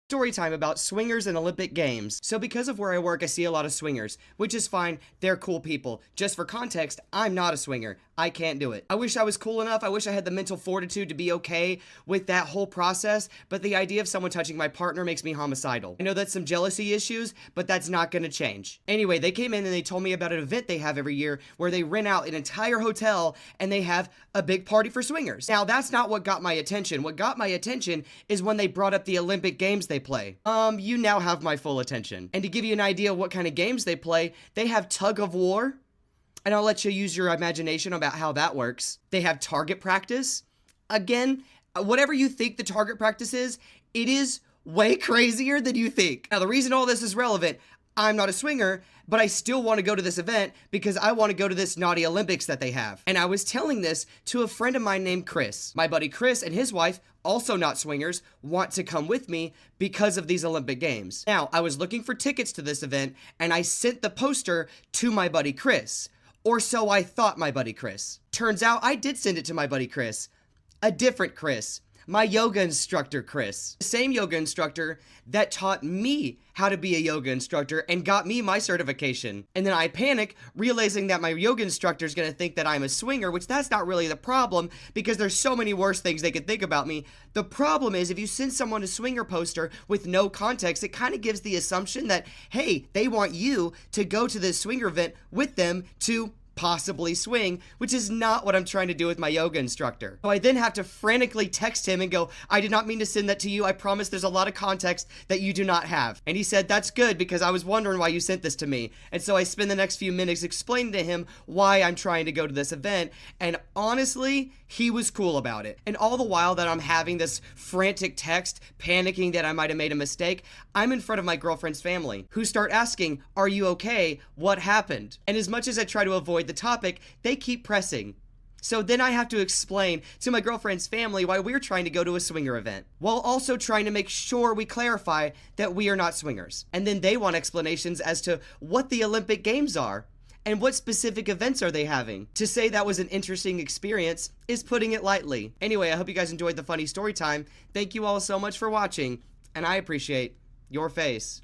Story time about swingers and Olympic Games. So because of where I work, I see a lot of swingers, which is fine. They're cool people. Just for context, I'm not a swinger. I can't do it. I wish I was cool enough. I wish I had the mental fortitude to be okay with that whole process, but the idea of someone touching my partner makes me homicidal. I know that's some jealousy issues, but that's not gonna change. Anyway, they came in and they told me about an event they have every year where they rent out an entire hotel and they have a big party for swingers. Now, that's not what got my attention. What got my attention is when they brought up the Olympic Games they play. You now have my full attention. And to give you an idea of what kind of games they play, they have tug of war, and I'll let you use your imagination about how that works. They have target practice. Again, whatever you think the target practice is, it is way crazier than you think. Now, the reason all this is relevant, I'm not a swinger, but I still want to go to this event because I want to go to this naughty Olympics that they have. And I was telling this to a friend of mine named Chris. My buddy Chris and his wife, also not swingers, want to come with me because of these Olympic Games. Now, I was looking for tickets to this event and I sent the poster to my buddy Chris. Or so I thought, my buddy Chris. Turns out I did send it to my buddy Chris. A different Chris. My yoga instructor, Chris. The same yoga instructor that taught me how to be a yoga instructor and got me my certification. And then I panic, realizing that my yoga instructor is gonna think that I'm a swinger, which that's not really the problem because there's so many worse things they could think about me. The problem is if you send someone a swinger poster with no context, it kind of gives the assumption that, hey, they want you to go to this swinger event with them to possibly swing, which is not what I'm trying to do with my yoga instructor. So I then have to frantically text him and go, I did not mean to send that to you. I promise there's a lot of context that you do not have. And he said, that's good because I was wondering why you sent this to me. And so I spend the next few minutes explaining to him why I'm trying to go to this event. And honestly, he was cool about it. And all the while that I'm having this frantic text, panicking that I might have made a mistake, I'm in front of my girlfriend's family who start asking, are you okay? What happened? And as much as I try to avoid the topic, they keep pressing. So then I have to explain to my girlfriend's family why we're trying to go to a swinger event, while also trying to make sure we clarify that we are not swingers. And then they want explanations as to what the Olympic Games are and what specific events are they having. To say that was an interesting experience is putting it lightly. Anyway, I hope you guys enjoyed the funny story time. Thank you all so much for watching, and I appreciate your face.